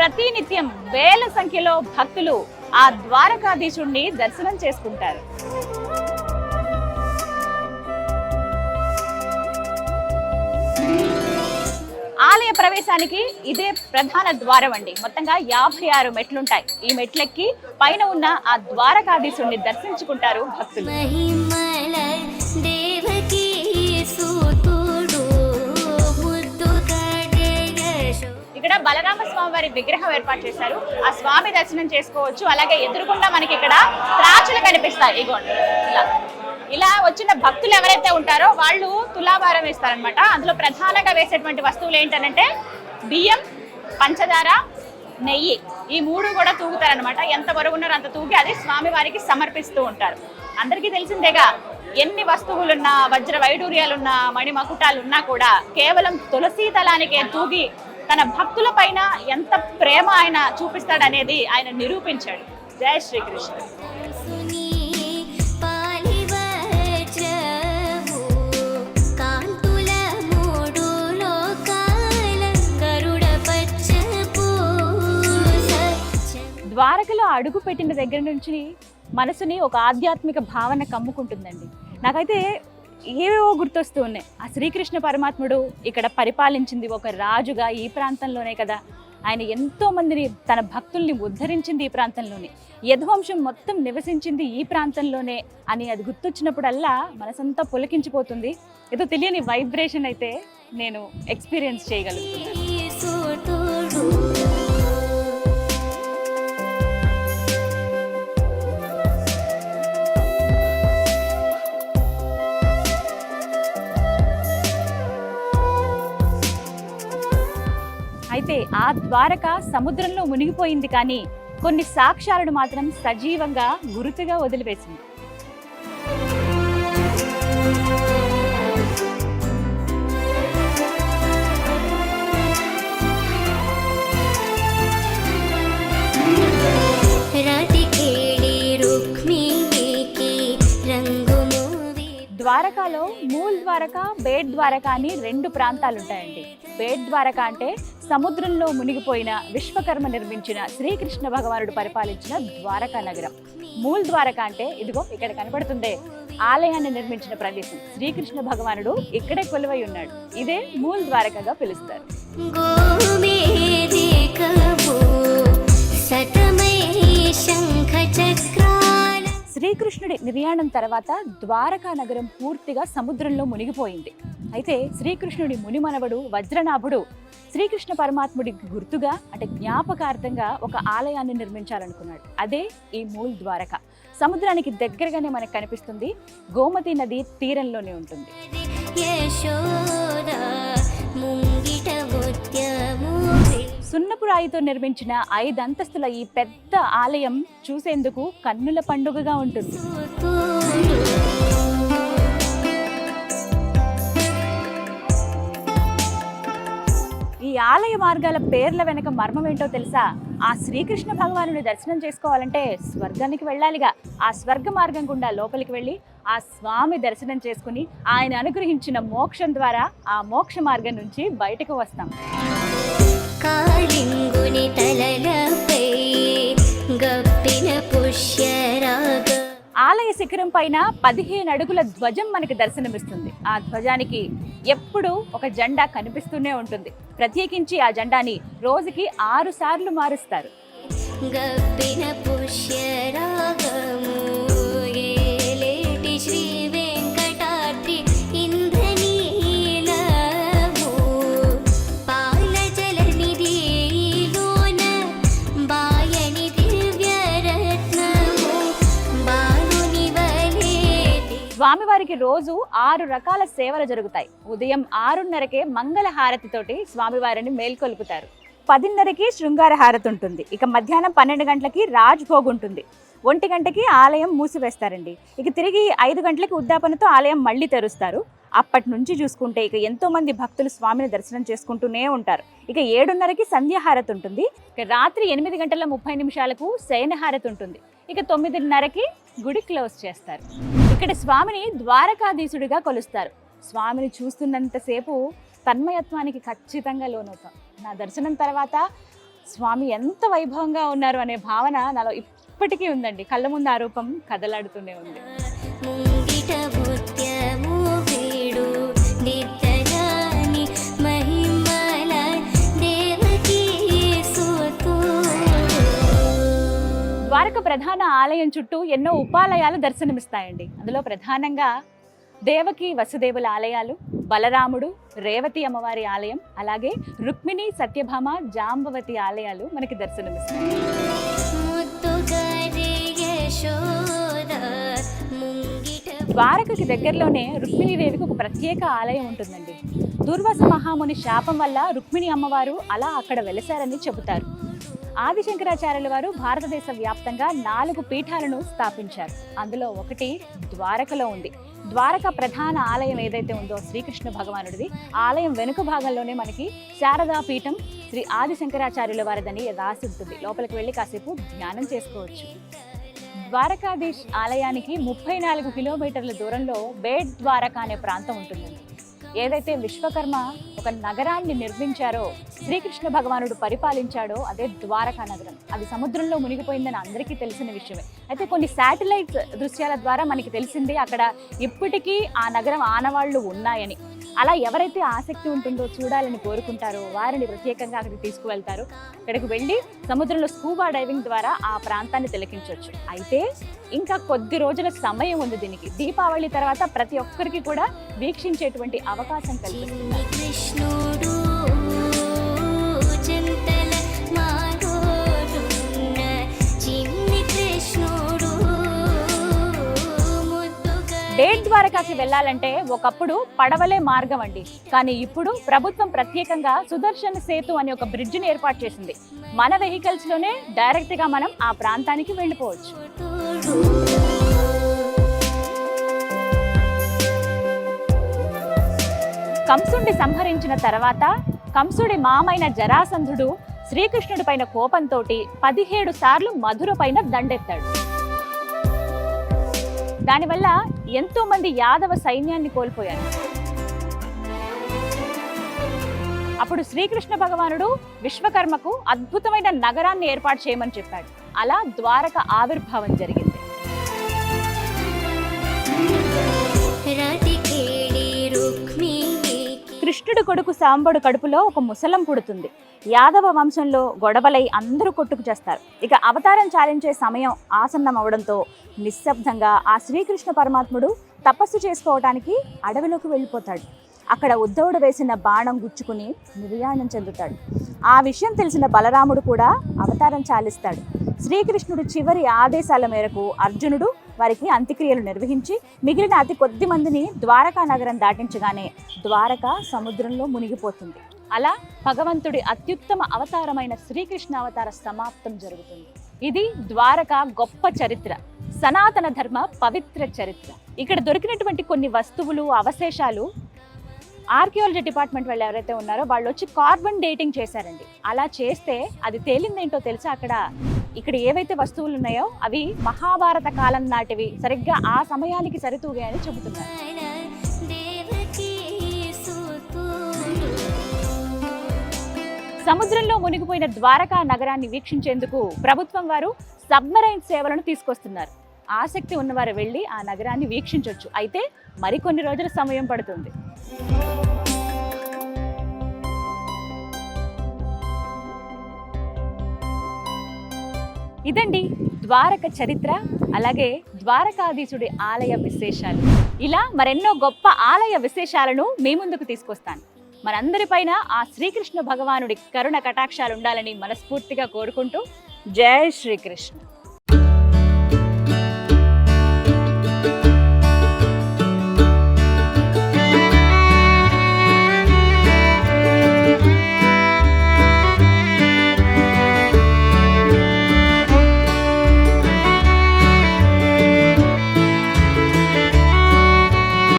ప్రతినిత్యం వేల సంఖ్యలో భక్తులు ఆ ద్వారకాధీశుణ్ణి దర్శనం చేసుకుంటారు. ఆలయ ప్రవేశానికి ఇదే ప్రధాన ద్వారం అండి. మొత్తంగా 56 మెట్లుంటాయి. ఈ మెట్లెక్కి పైన ఉన్న ఆ ద్వారకాధీశుణ్ణి దర్శించుకుంటారు భక్తులు. ఇక్కడ బలరామ స్వామి వారి విగ్రహం ఏర్పాటు చేశారు. ఆ స్వామి దర్శనం చేసుకోవచ్చు. అలాగే ఎదురుకుండా మనకి ఇక్కడ త్రాచులు కనిపిస్తాయి. ఇగోండి ఇలా వచ్చిన భక్తులు ఎవరైతే ఉంటారో వాళ్ళు తులాభారం వేస్తారనమాట. అందులో ప్రధానంగా వేసేటువంటి వస్తువులు ఏంటంటే బియ్యం, పంచదార, నెయ్యి, ఈ 3 కూడా తూగుతారనమాట. ఎంత బరువు ఉన్నారో అంత తూగి అది స్వామి వారికి సమర్పిస్తూ ఉంటారు. అందరికీ తెలిసిందేగా, ఎన్ని వస్తువులున్నా, వజ్ర వైడూర్యాలున్నా, మణిమకుటాలున్నా కూడా కేవలం తులసీ దళానికే తూగి తన భక్తుల పైన ఎంత ప్రేమ ఆయన చూపిస్తాడనేది ఆయన నిరూపించాడు. జై శ్రీకృష్ణ. ద్వారకలో అడుగు పెట్టిన దగ్గర నుంచి మనసుని ఒక ఆధ్యాత్మిక భావన కమ్ముకుంటుందండి. నాకైతే ఏవేవో గుర్తొస్తూ ఉన్నాయి. ఆ శ్రీకృష్ణ పరమాత్ముడు ఇక్కడ పరిపాలించింది ఒక రాజుగా ఈ ప్రాంతంలోనే కదా. ఆయన ఎంతో మందిని, తన భక్తుల్ని ఉద్ధరించింది ఈ ప్రాంతంలోనే. యదువంశం మొత్తం నివసించింది ఈ ప్రాంతంలోనే అని అది గుర్తొచ్చినప్పుడల్లా మనసంతా పులకించిపోతుంది. ఏదో తెలియని వైబ్రేషన్ అయితే నేను ఎక్స్పీరియన్స్ చేయగలుగుతున్నాను. అయితే ఆ ద్వారక సముద్రంలో మునిగిపోయింది, కానీ కొన్ని సాక్ష్యాలను మాత్రం సజీవంగా గురుతుగా వదిలివేసింది. ద్వారకాలో మూల్ ద్వారక, బేట్ ద్వారక అని 2 ప్రాంతాలు ఉంటాయండి. బేట్ ద్వారక అంటే సముద్రంలో మునిగిపోయిన విశ్వకర్మ నిర్మించిన శ్రీకృష్ణ భగవానుడు పరిపాలించిన ద్వారకా నగరం. మూల్ ద్వారక అంటే ఇదిగో ఇక్కడ కనపడుతుందే ఆలయాన్ని నిర్మించిన ప్రదేశం. శ్రీకృష్ణ భగవానుడు ఇక్కడే కొలువై ఉన్నాడు. ఇదే మూల్ ద్వారకగా పిలుస్తారు. శ్రీకృష్ణుడి నిర్యాణం తర్వాత ద్వారకా నగరం పూర్తిగా సముద్రంలో మునిగిపోయింది. అయితే శ్రీకృష్ణుడి మునిమనవడు వజ్రనాభుడు శ్రీకృష్ణ పరమాత్ముడికి గుర్తుగా, అంటే జ్ఞాపకార్థంగా ఒక ఆలయాన్ని నిర్మించాలనుకున్నాడు. అదే ఈ మూల్ ద్వారక. సముద్రానికి దగ్గరగానే మనకు కనిపిస్తుంది. గోమతి నది తీరంలోనే ఉంటుంది. సున్నపు రాయితో నిర్మించిన 5 అంతస్తుల ఈ పెద్ద ఆలయం చూసేందుకు కన్నుల పండుగగా ఉంటుంది. ఈ ఆలయ మార్గాల పేర్ల వెనక మర్మం ఏంటో తెలుసా? ఆ శ్రీకృష్ణ భగవానుని దర్శనం చేసుకోవాలంటే స్వర్గానికి వెళ్ళాలిగా. ఆ స్వర్గ మార్గం గుండా లోపలికి వెళ్ళి ఆ స్వామి దర్శనం చేసుకుని ఆయన అనుగ్రహించిన మోక్షం ద్వారా ఆ మోక్ష మార్గం నుంచి బయటకు వస్తాం. ఆలయ శిఖరం పైన 15 అడుగుల ధ్వజం మనకి దర్శనమిస్తుంది. ఆ ధ్వజానికి ఎప్పుడూ ఒక జెండా కనిపిస్తూనే ఉంటుంది. ప్రత్యేకించి ఆ జెండాని రోజుకి 6 సార్లు మారుస్తారు. స్వామివారికి రోజు 6 రకాల సేవలు జరుగుతాయి. ఉదయం 6:30కే మంగళ హారతితోటి స్వామివారిని మేల్కొల్పుతారు. 10:30కి శృంగార హారతి ఉంటుంది. ఇక మధ్యాహ్నం 12 గంటలకి రాజ్భోగ్ ఉంటుంది. 1 గంటకి ఆలయం మూసివేస్తారండి. ఇక తిరిగి 5 గంటలకి ఉద్యాపనతో ఆలయం మళ్ళీ తెరుస్తారు. అప్పటి నుంచి చూసుకుంటే ఇక ఎంతో మంది భక్తులు స్వామిని దర్శనం చేసుకుంటూనే ఉంటారు. ఇక 7:30కి సంధ్యాహారతి ఉంటుంది. ఇక రాత్రి 8:30 శయనహారతి ఉంటుంది. ఇక 9:30కి గుడి క్లోజ్ చేస్తారు. ఇక్కడ స్వామిని ద్వారకాధీశుడిగా కొలుస్తారు. స్వామిని చూస్తున్నంతసేపు తన్మయత్వానికి ఖచ్చితంగా లోనవుతాం. నా దర్శనం తర్వాత స్వామి ఎంత వైభవంగా ఉన్నారు అనే భావన నాలో ఇప్పటికీ ఉందండి. కళ్ళ ముందు ఆ రూపం కదలాడుతూనే ఉంది. ద్వారక ప్రధాన ఆలయం చుట్టూ ఎన్నో ఉపాలయాలు దర్శనమిస్తాయండి. అందులో ప్రధానంగా దేవకి వసుదేవుల ఆలయాలు, బలరాముడు, రేవతి అమ్మవారి ఆలయం, అలాగే రుక్మిణి, సత్యభామ, జాంబవతి ఆలయాలు మనకి దర్శనమిస్తాయి. ద్వారకకి దగ్గరలోనే రుక్మిణీదేవికి ఒక ప్రత్యేక ఆలయం ఉంటుందండి. దుర్వాస మహాముని శాపం వల్ల రుక్మిణి అమ్మవారు అలా అక్కడ వెలసారని చెబుతారు. ఆదిశంకరాచార్యుల వారు భారతదేశ వ్యాప్తంగా 4 పీఠాలను స్థాపించారు. అందులో ఒకటి ద్వారకలో ఉంది. ద్వారక ప్రధాన ఆలయం ఏదైతే ఉందో శ్రీకృష్ణ భగవానుడిది, ఆలయం వెనుక భాగంలోనే మనకి శారదా పీఠం శ్రీ ఆదిశంకరాచార్యుల వారిదని రాసి ఉంటుంది. లోపలికి వెళ్ళి కాసేపు ధ్యానం చేసుకోవచ్చు. ద్వారకాధీష్ ఆలయానికి 34 కిలోమీటర్ల దూరంలో బేట్ ద్వారక అనే ప్రాంతం ఉంటుందండి. ఏదైతే విశ్వకర్మ ఒక నగరాన్ని నిర్మించారో, శ్రీకృష్ణ భగవానుడు పరిపాలించాడో అదే ద్వారకా నగరం. అది సముద్రంలో మునిగిపోయిందని అందరికీ తెలిసిన విషయమే. అయితే కొన్ని శాటిలైట్ దృశ్యాల ద్వారా మనకి తెలిసింది అక్కడ ఇప్పటికీ ఆ నగరం ఆనవాళ్లు ఉన్నాయని. అలా ఎవరైతే ఆసక్తి ఉంటుందో, చూడాలని కోరుకుంటారో వారిని ప్రత్యేకంగా అక్కడికి తీసుకువెళ్తారు. అక్కడికి వెళ్ళి సముద్రంలో స్కూబా డైవింగ్ ద్వారా ఆ ప్రాంతాన్ని తిలకించవచ్చు. అయితే ఇంకా కొద్ది రోజుల సమయం ఉంది దీనికి. దీపావళి తర్వాత ప్రతి ఒక్కరికి కూడా వీక్షించేటువంటి అవకాశం కల్పిస్తుంది. బేట్ ద్వారకాకి వెళ్ళాలంటే ఒకప్పుడు పడవలే మార్గం అండి. కానీ ఇప్పుడు ప్రభుత్వం ప్రత్యేకంగా సుదర్శన్ సేతు అనే ఒక బ్రిడ్జిని ఏర్పాటు చేసింది. మన వెహికల్స్ లోనే డైరెక్ట్ గా మనం ఆ ప్రాంతానికి వెళ్ళిపోవచ్చు. కంసుడిని సంహరించిన తర్వాత కంసుడి మామైన జరాసంధుడు శ్రీకృష్ణుడి పైన కోపంతో 17 సార్లు మధుర పైన దండెత్తాడు. దానివల్ల ఎంతో మంది యాదవ సైన్యాన్ని కోల్పోయారు. అప్పుడు శ్రీకృష్ణ భగవానుడు విశ్వకర్మకు అద్భుతమైన నగరాన్ని ఏర్పాటు చేయమని చెప్పాడు. అలా ద్వారక ఆవిర్భావం జరిగింది. కృష్ణుడు కొడుకు సాంబడు కడుపులో ఒక ముసలం పుడుతుంది. యాదవ వంశంలో గొడవలై అందరూ కొట్టుకు చేస్తారు. ఇక అవతారం చాలించే సమయం ఆసన్నం అవడంతో నిశ్శబ్దంగా ఆ శ్రీకృష్ణ పరమాత్ముడు తపస్సు చేసుకోవటానికి అడవిలోకి వెళ్ళిపోతాడు. అక్కడ ఉద్ధవుడు వేసిన బాణం గుచ్చుకుని నిర్యాణం చెందుతాడు. ఆ విషయం తెలిసిన బలరాముడు కూడా అవతారం చాలిస్తాడు. శ్రీకృష్ణుడు చివరి ఆదేశాల మేరకు అర్జునుడు వారికి అంత్యక్రియలు నిర్వహించి మిగిలిన అతి కొద్ది మందిని ద్వారకా నగరం దాటించగానే ద్వారక సముద్రంలో మునిగిపోతుంది. అలా భగవంతుడి అత్యుత్తమ అవతారమైన శ్రీకృష్ణ అవతార సమాప్తం జరుగుతుంది. ఇది ద్వారక గొప్ప చరిత్ర, సనాతన ధర్మ పవిత్ర చరిత్ర. ఇక్కడ దొరికినటువంటి కొన్ని వస్తువులు, అవశేషాలు ఆర్కియాలజీ డిపార్ట్మెంట్ వాళ్ళు ఎవరైతే ఉన్నారో వాళ్ళు వచ్చి కార్బన్ డేటింగ్ చేశారండి. అలా చేస్తే అది తేలిందేంటో తెలుసా? ఇక్కడ ఏవైతే వస్తువులు ఉన్నాయో అవి మహాభారత కాలం నాటివి, సరిగ్గా ఆ సమయానికి సరితూగాయని చెబుతున్నారు. సముద్రంలో మునిగిపోయిన ద్వారకా నగరాన్ని వీక్షించేందుకు ప్రభుత్వం వారు సబ్మరైన్ సేవలను తీసుకొస్తున్నారు. ఆసక్తి ఉన్నవారు వెళ్ళి ఆ నగరాన్ని వీక్షించవచ్చు. అయితే మరికొన్ని రోజుల సమయం పడుతుంది. ఇదండి ద్వారక చరిత్ర, అలాగే ద్వారకాధీశుడి ఆలయ విశేషాలు. ఇలా మరెన్నో గొప్ప ఆలయ విశేషాలను మీ ముందుకు తీసుకొస్తాను. మనందరిపైన ఆ శ్రీకృష్ణ భగవానుడి కరుణ కటాక్షాలు ఉండాలని మనస్ఫూర్తిగా కోరుకుంటూ జై శ్రీకృష్ణ.